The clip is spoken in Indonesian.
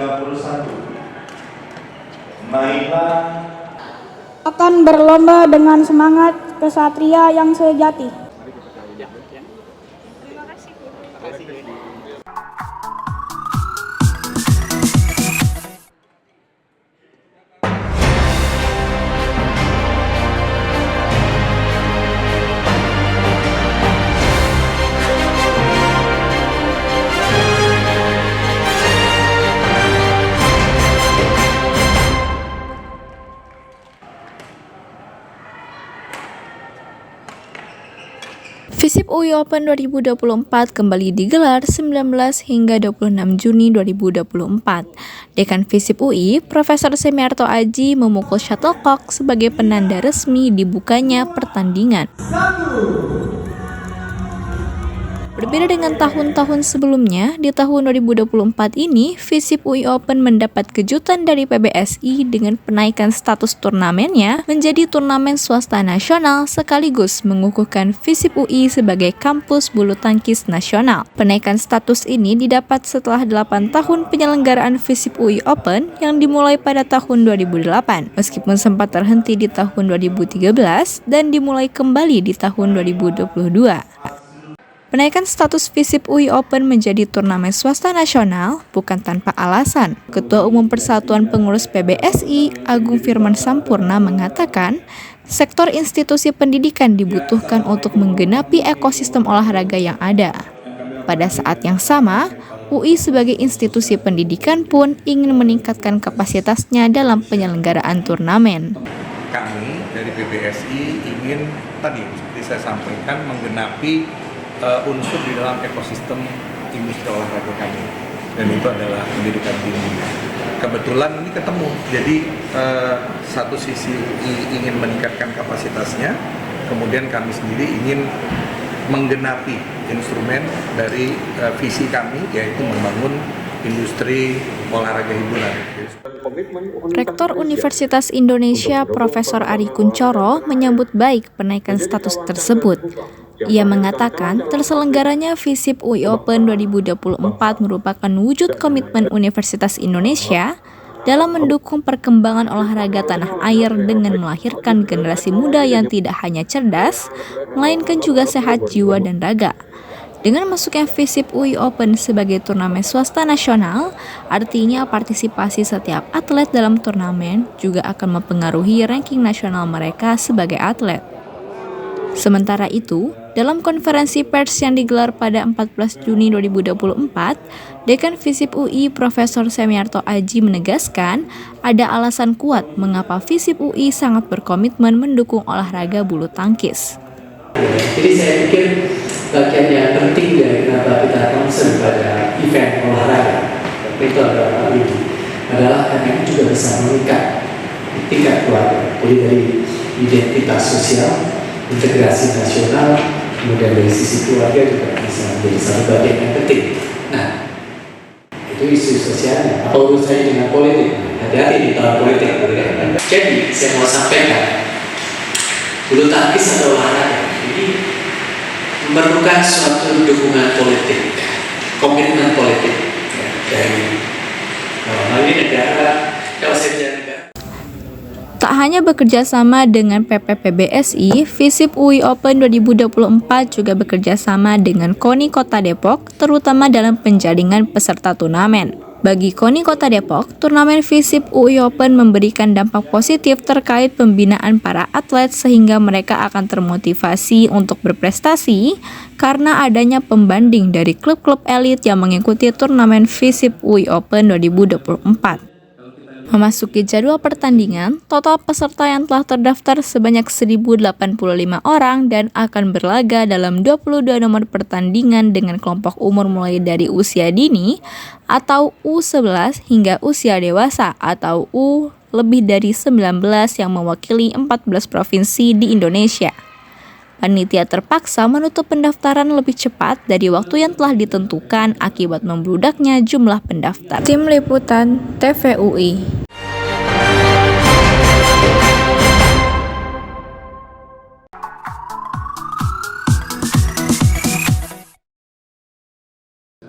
31 Naila akan berlomba dengan semangat kesatria yang sejati. FISIP UI Open 2024 kembali digelar 19 hingga 26 Juni 2024. Dekan FISIP UI, Profesor Semiarto Aji memukul shuttlecock sebagai penanda resmi dibukanya pertandingan. Berbeda dengan tahun-tahun sebelumnya, di tahun 2024 ini, FISIP UI Open mendapat kejutan dari PBSI dengan penaikan status turnamennya menjadi turnamen swasta nasional sekaligus mengukuhkan FISIP UI sebagai kampus bulu tangkis nasional. Penaikan status ini didapat setelah 8 tahun penyelenggaraan FISIP UI Open yang dimulai pada tahun 2008, meskipun sempat terhenti di tahun 2013 dan dimulai kembali di tahun 2022. Penaikan status FISIP UI Open menjadi turnamen swasta nasional bukan tanpa alasan. Ketua Umum Persatuan Pengurus PBSI, Agung Firman Sampurna mengatakan, sektor institusi pendidikan dibutuhkan untuk menggenapi ekosistem olahraga yang ada. Pada saat yang sama, UI sebagai institusi pendidikan pun ingin meningkatkan kapasitasnya dalam penyelenggaraan turnamen. Kami dari PBSI ingin tadi seperti saya sampaikan menggenapi unsur di dalam ekosistem industri olahraga kami, dan itu adalah pendidikan tinggi. Kebetulan ini ketemu, jadi satu sisi ingin meningkatkan kapasitasnya, kemudian kami sendiri ingin menggenapi instrumen dari visi kami, yaitu membangun industri olahraga hiburan. Rektor Universitas Indonesia Profesor Ari Kuncoro menyambut baik penaikan status tersebut. Ia mengatakan terselenggaranya FISIP UI Open 2024 merupakan wujud komitmen Universitas Indonesia dalam mendukung perkembangan olahraga tanah air dengan melahirkan generasi muda yang tidak hanya cerdas, melainkan juga sehat jiwa dan raga. Dengan masuknya FISIP UI Open sebagai turnamen swasta nasional, artinya partisipasi setiap atlet dalam turnamen juga akan mempengaruhi ranking nasional mereka sebagai atlet. Sementara itu, dalam konferensi pers yang digelar pada 14 Juni 2024, Dekan FISIP UI Profesor Semiarto Aji menegaskan ada alasan kuat mengapa FISIP UI sangat berkomitmen mendukung olahraga bulu tangkis. Jadi saya pikir bagian yang penting dari kenapa kita concern pada event olahraga itu adalah karena ini juga bisa meningkat tingkat keluarga, mulai dari identitas sosial, integrasi nasional, kemudian dari sisi keluarga juga bisa menjadi satu bagian yang penting. Nah, itu isu sosialnya. Apa urusannya dengan politik? Hati-hati di tahun politik. Jadi, saya mau sampaikan, bulu tangkis atau olahraga ini memerlukan suatu dukungan politik, komitmen politik dari negara. Kalau saya bicara negara. Tak hanya bekerja sama dengan PPPBSI, FISIP UI Open 2024 juga bekerja sama dengan KONI Kota Depok, terutama dalam penjaringan peserta turnamen. Bagi KONI Kota Depok, turnamen FISIP UI Open memberikan dampak positif terkait pembinaan para atlet sehingga mereka akan termotivasi untuk berprestasi karena adanya pembanding dari klub-klub elit yang mengikuti turnamen FISIP UI Open 2024. Memasuki jadwal pertandingan, total peserta yang telah terdaftar sebanyak 1.085 orang dan akan berlaga dalam 22 nomor pertandingan dengan kelompok umur mulai dari usia dini atau U11 hingga usia dewasa atau U lebih dari 19 yang mewakili 14 provinsi di Indonesia. Panitia terpaksa menutup pendaftaran lebih cepat dari waktu yang telah ditentukan akibat membludaknya jumlah pendaftar. Tim Liputan TVUI.